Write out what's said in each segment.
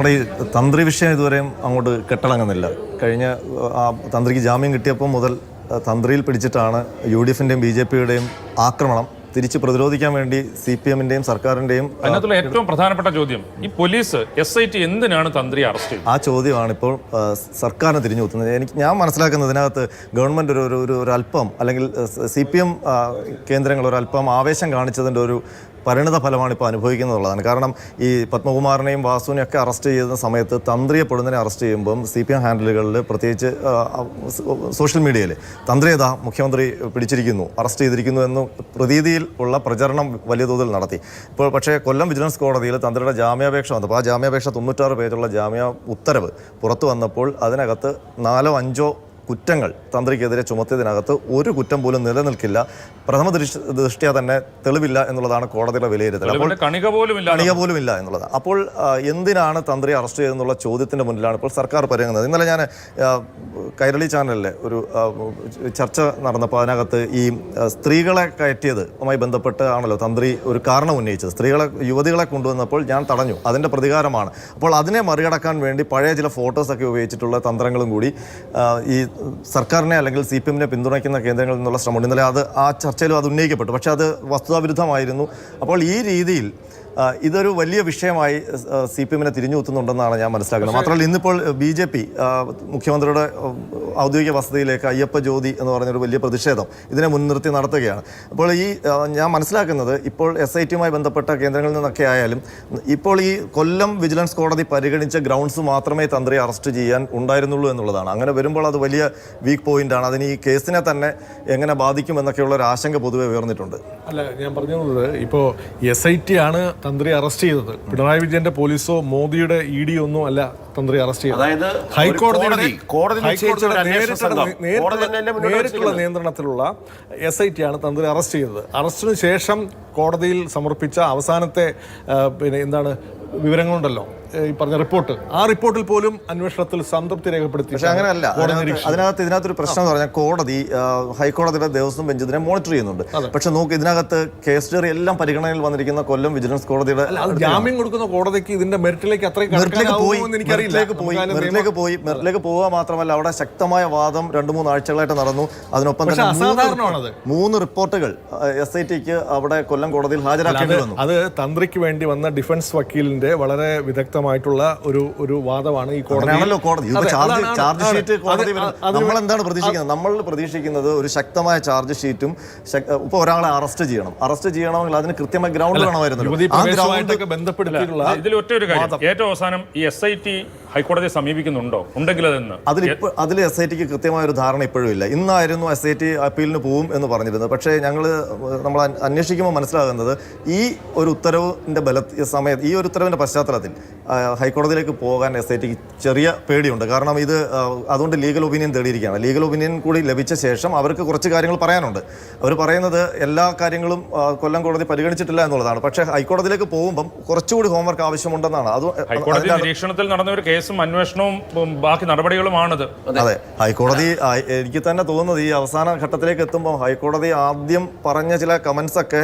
നമ്മുടെ ഈ തന്ത്രി വിഷയം ഇതുവരെയും അങ്ങോട്ട് കെട്ടടങ്ങുന്നില്ല. കഴിഞ്ഞ തന്ത്രിക്ക് ജാമ്യം കിട്ടിയപ്പോൾ മുതൽ തന്ത്രിയിൽ പിടിച്ചിട്ടാണ് UDFിൻ്റെയും BJPയുടെയും ആക്രമണം തിരിച്ച് പ്രതിരോധിക്കാൻ വേണ്ടി CPMൻ്റെയും സർക്കാരിൻ്റെയും. അതിനകത്തുള്ള ഏറ്റവും പ്രധാനപ്പെട്ട ചോദ്യം, ഈ പോലീസ് SIT എന്തിനാണ് തന്ത്രി അറസ്റ്റ് ചെയ്തത്? ആ ചോദ്യമാണ് ഇപ്പോൾ സർക്കാരിന് തിരിഞ്ഞു കുത്തുന്നത്. ഞാൻ മനസ്സിലാക്കുന്നത് ഇതിനകത്ത് ഗവൺമെൻറ് ഒരു അല്പം, അല്ലെങ്കിൽ CPM കേന്ദ്രങ്ങൾ ഒരല്പം ആവേശം കാണിച്ചതിൻ്റെ ഒരു പരിണിത ഫലമാണ് ഇപ്പോൾ അനുഭവിക്കുന്നുള്ളതാണ്. കാരണം ഈ പത്മകുമാറിനെയും വാസുവിനെയും ഒക്കെ അറസ്റ്റ് ചെയ്യുന്ന സമയത്ത് തന്ത്രിയെ പൊടുന്നതിനെ അറസ്റ്റ് ചെയ്യുമ്പം CPM ഹാൻഡിലുകളിൽ, പ്രത്യേകിച്ച് സോഷ്യൽ മീഡിയയിൽ തന്ത്രിയതാ മുഖ്യമന്ത്രി പിടിച്ചിരിക്കുന്നു, അറസ്റ്റ് ചെയ്തിരിക്കുന്നു എന്ന പ്രതീതിയിൽ ഉള്ള പ്രചരണം വലിയ തോതിൽ നടത്തി. ഇപ്പോൾ പക്ഷേ കൊല്ലം വിജിലൻസ് കോടതിയിൽ തന്ത്രിയുടെ ജാമ്യാപേക്ഷ വന്നപ്പോൾ ആ ജാമ്യാപേക്ഷ 96 പേജുള്ള ജാമ്യ ഉത്തരവ് പുറത്തു വന്നപ്പോൾ അതിനകത്ത് 4-5 കുറ്റങ്ങൾ തന്ത്രിക്കെതിരെ ചുമത്തിയതിനകത്ത് ഒരു കുറ്റം പോലും നിലനിൽക്കില്ല, പ്രഥമ ദൃഷ്ട്യാ തന്നെ തെളിവില്ല എന്നുള്ളതാണ് കോടതിയുടെ വിലയിരുത്തൽ. അപ്പോൾ കണിക പോലും ഇല്ല എന്നുള്ളത്. അപ്പോൾ എന്തിനാണ് തന്ത്രി അറസ്റ്റ് ചെയ്തെന്നുള്ള ചോദ്യത്തിൻ്റെ മുന്നിലാണ് ഇപ്പോൾ സർക്കാർ പരങ്ങുന്നത്. ഇന്നലെ ഞാൻ കൈരളി ചാനലിലെ ഒരു ചർച്ച നടന്നപ്പോൾ അതിനകത്ത് ഈ സ്ത്രീകളെ കയറ്റിയതുമായി ബന്ധപ്പെട്ട് ആണല്ലോ തന്ത്രി ഒരു കാരണം ഉന്നയിച്ചത്. യുവതികളെ കൊണ്ടുവന്നപ്പോൾ ഞാൻ തടഞ്ഞു, അതിൻ്റെ പ്രതികാരമാണ്. അപ്പോൾ അതിനെ മറികടക്കാൻ വേണ്ടി പഴയ ചില ഫോട്ടോസൊക്കെ ഉപയോഗിച്ചിട്ടുള്ള തന്ത്രങ്ങളും കൂടി ഈ സർക്കാരിനെ അല്ലെങ്കിൽ CPMനെ പിന്തുണയ്ക്കുന്ന കേന്ദ്രങ്ങളിൽ നിന്നുള്ള ശ്രമമുണ്ട്. ഇന്നലെ ആ ചർച്ചയിലും അത് ഉന്നയിക്കപ്പെട്ടു. പക്ഷേ അത് വസ്തുതാവിരുദ്ധമായിരുന്നു. അപ്പോൾ ഈ രീതിയിൽ ഇതൊരു വലിയ വിഷയമായി CPMനെ തിരിഞ്ഞു കുത്തുന്നുണ്ടെന്നാണ് ഞാൻ മനസ്സിലാക്കുന്നത്. മാത്രമല്ല ഇന്നിപ്പോൾ BJP മുഖ്യമന്ത്രിയുടെ ഔദ്യോഗിക വസതിയിലേക്ക് അയ്യപ്പ ജ്യോതി എന്ന് പറഞ്ഞൊരു വലിയ പ്രതിഷേധം ഇതിനെ മുൻനിർത്തി നടത്തുകയാണ്. അപ്പോൾ ഞാൻ മനസ്സിലാക്കുന്നത് ഇപ്പോൾ SITയുമായി ബന്ധപ്പെട്ട കേന്ദ്രങ്ങളിൽ നിന്നൊക്കെ ആയാലും ഇപ്പോൾ ഈ കൊല്ലം വിജിലൻസ് കോടതി പരിഗണിച്ച ഗ്രൗണ്ട്സ് മാത്രമേ തന്ത്രി അറസ്റ്റ് ചെയ്യാൻ ഉണ്ടായിരുന്നുള്ളൂ എന്നുള്ളതാണ്. അങ്ങനെ വരുമ്പോൾ അത് വലിയ വീക്ക് പോയിന്റാണ്. അതിന് ഈ കേസിനെ തന്നെ എങ്ങനെ ബാധിക്കുമെന്നൊക്കെയുള്ള ഒരു ആശങ്ക പൊതുവെ ഉയർന്നിട്ടുണ്ട്. അല്ല, ഞാൻ പറഞ്ഞത് ഇപ്പോൾ SIT ആണ് തന്ത്രി അറസ്റ്റ് ചെയ്തത്. പിണറായി വിജയന്റെ പോലീസോ മോദിയുടെ ED ഒന്നും അല്ല തന്ത്രി അറസ്റ്റ് ചെയ്തത്. അതായത് ഹൈക്കോടതിയുടെ നേരിട്ടുള്ള നിയന്ത്രണത്തിലുള്ള SIT ആണ് തന്ത്രി അറസ്റ്റ് ചെയ്തത്. അറസ്റ്റിന് ശേഷം കോടതിയിൽ സമർപ്പിച്ച അവസാനത്തെ വിവരങ്ങളുണ്ടല്ലോ, ഈ പറഞ്ഞ റിപ്പോർട്ട്, ആ റിപ്പോർട്ടിൽ പോലും അന്വേഷണത്തിൽ സംതൃപ്തി രേഖപ്പെടുത്തി. പക്ഷേ അങ്ങനെയല്ല. ഇതിനകത്തൊരു പ്രശ്നം എന്ന് പറഞ്ഞാൽ കോടതി, ഹൈക്കോടതിയുടെ ദേവസ്വം ബെഞ്ച് ഇതിനെ മോണിറ്റർ ചെയ്യുന്നുണ്ട്. പക്ഷെ നോക്ക്, ഇതിനകത്ത് കേസ് ഡയറി എല്ലാം പരിഗണനയിൽ വന്നിരിക്കുന്ന കൊല്ലം വിജിലൻസ് കോടതിയുടെ ജാമ്യം കൊടുക്കുന്ന കോടതിക്ക് ഇതിന്റെ മെറിറ്റിലേക്ക് മെറിറ്റിലേക്ക് പോവുക മാത്രമല്ല, അവിടെ ശക്തമായ വാദം 2-3 ആഴ്ചകളായിട്ട് നടന്നു. അതിനൊപ്പം തന്നെ 3 റിപ്പോർട്ടുകൾ SITക്ക് അവിടെ കൊല്ലം കോടതിയിൽ ഹാജരാക്കേണ്ടി വന്നു. അത് തന്ത്രിക്ക് വേണ്ടി വന്ന ഡിഫൻസ് വക്കീലിന്റെ വളരെ വിദഗ്ധമായിട്ടുള്ള ഒരു വാദമാണ് ഈ കോടതി. ചാർജ് ഷീറ്റ് കോടതി നമ്മൾ എന്താണ് പ്രതീക്ഷിക്കുന്നത്? നമ്മൾ പ്രതീക്ഷിക്കുന്നത് ഒരു ശക്തമായ ചാർജ് ഷീറ്റും. ഇപ്പോൾ ഒരാളെ അറസ്റ്റ് ചെയ്യണമെങ്കിൽ അതിന് കൃത്യമായ ഗ്രൗണ്ട് വേണമായിരുന്നു. ഇതിൽ ഒറ്റ ഒരു കാര്യം, ഏറ്റവും അവസാനം ഈ SIT ഹൈക്കോടതിയെ സമീപിക്കുന്നുണ്ടോ? ഉണ്ടെങ്കിൽ അതിൽ SITക്ക് കൃത്യമായ ഒരു ധാരണ ഇപ്പോഴും ഇല്ല. ഇന്നായിരുന്നു SIT അപ്പീലിന് പോവും എന്ന് പറഞ്ഞിരുന്നത്. പക്ഷേ നമ്മൾ അന്വേഷിക്കുമ്പോൾ മനസ്സിലാകുന്നത് ഈ ഒരു ഉത്തരവിന്റെ സമയത്ത്, ഈ ഒരു ഉത്തരവിന്റെ പശ്ചാത്തലത്തിൽ ഹൈക്കോടതിയിലേക്ക് പോകാൻ SITക്ക് ചെറിയ പേടിയുണ്ട്. കാരണം അതുകൊണ്ട് ലീഗൽ ഒപ്പീനിയൻ തേടിയിരിക്കുകയാണ്. ലീഗൽ ഒപ്പീനിയൻ കൂടി ലഭിച്ച ശേഷം അവർക്ക് കുറച്ച് കാര്യങ്ങൾ പറയാനുണ്ട്. അവർ പറയുന്നത് എല്ലാ കാര്യങ്ങളും കൊല്ലം കോടതി പരിഗണിച്ചിട്ടില്ല എന്നുള്ളതാണ്. പക്ഷേ ഹൈക്കോടതിയിലേക്ക് പോകുമ്പം കുറച്ചുകൂടി ഹോംവർക്ക് ആവശ്യമുണ്ടെന്നാണ്. ഹൈക്കോടതി നിരീക്ഷണത്തിൽ നടന്ന ഒരു കേസും അന്വേഷണവും ബാക്കി നടപടികളുമാണത്. അതെ, ഹൈക്കോടതി എനിക്ക് തന്നെ തോന്നുന്നത് ഈ അവസാന ഘട്ടത്തിലേക്ക് എത്തുമ്പോൾ ഹൈക്കോടതി ആദ്യം പറഞ്ഞ ചില കമന്റ്സ് ഒക്കെ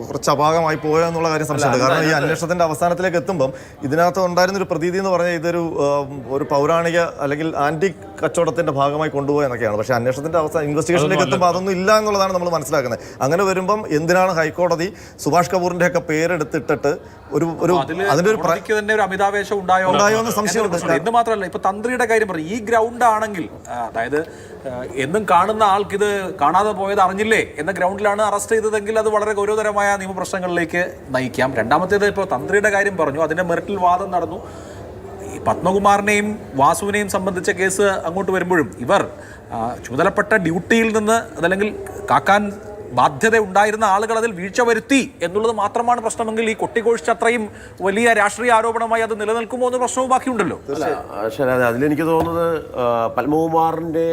കുറച്ച് അപാകമായി പോയോ എന്നുള്ള കാര്യം സംശയമുണ്ട്. കാരണം ഈ അന്വേഷണത്തിന്റെ അവസാനത്തിലേക്ക് എത്തുമ്പം ഇതിനകത്ത് ഉണ്ടായിരുന്നൊരു പ്രതീതി എന്ന് പറഞ്ഞാൽ ഇതൊരു പൗരാണിക അല്ലെങ്കിൽ ആന്റിക് കച്ചവടത്തിന്റെ ഭാഗമായി കൊണ്ടുപോയി എന്നൊക്കെയാണ്. പക്ഷേ അന്വേഷണത്തിന്റെ ഇൻവെസ്റ്റിഗേഷനിലേക്ക് എത്തുമ്പോൾ അതൊന്നും ഇല്ല എന്നുള്ളതാണ് നമ്മൾ മനസ്സിലാക്കുന്നത്. അങ്ങനെ വരുമ്പം എന്തിനാണ് ഹൈക്കോടതി സുഭാഷ് കപൂറിന്റെ ഒക്കെ പേരെടുത്തിട്ടിട്ട് അതിന്റെ ഒരു അമിതാവേശം ഉണ്ടായോ എന്ന് സംശയമുണ്ട്. ഇത് മാത്രമല്ല, ഇപ്പൊ തന്ത്രിയുടെ കാര്യം പറയും, ഈ ഗ്രൗണ്ട് ആണെങ്കിൽ, അതായത് എന്നും കാണുന്ന ആൾക്ക് ഇത് കാണാതെ പോയത് അറിഞ്ഞില്ലേ എന്ന ഗ്രൗണ്ടിലാണ് അറസ്റ്റ് ചെയ്തതെങ്കിൽ അത് വളരെ ഗൗരവതരമായ നിയമപ്രശ്നങ്ങളിലേക്ക് നയിക്കാം. രണ്ടാമത്തേത്, ഇപ്പോൾ തന്ത്രിയുടെ കാര്യം പറഞ്ഞു, അതിന്റെ മെറിറ്റിൽ വാദം നടന്നു. ഈ പത്മകുമാറിനെയും വാസുവിനെയും സംബന്ധിച്ച കേസ് അങ്ങോട്ട് വരുമ്പോഴും ഇവർ ചുമതലപ്പെട്ട ഡ്യൂട്ടിയിൽ നിന്ന്, അതല്ലെങ്കിൽ കാക്കാൻ ബാധ്യത ഉണ്ടായിരുന്ന ആളുകൾ അതിൽ വീഴ്ച വരുത്തി എന്നുള്ളത് മാത്രമാണ് പ്രശ്നമെങ്കിൽ ഈ കൊട്ടിഘോഷിച്ച അത്രയും വലിയ രാഷ്ട്രീയ ആരോപണമായി അത് നിലനിൽക്കുമോ എന്ന പ്രശ്നവും ബാക്കിയുണ്ടല്ലോ. ശരി, അതിലെനിക്ക് തോന്നുന്നത് പത്മകുമാറിൻ്റെ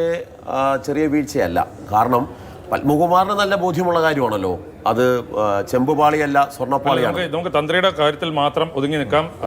ചെറിയ വീഴ്ചയല്ല. കാരണം പത്മകുമാറിന് നല്ല ബോധ്യമുള്ള കാര്യമാണല്ലോ, അത് ചെമ്പുപാളിയല്ല സ്വർണ്ണപ്പാളിയാണ്. നമുക്ക് തന്ത്രിയുടെ കാര്യത്തിൽ മാത്രം ഒതുങ്ങി നിൽക്കാം.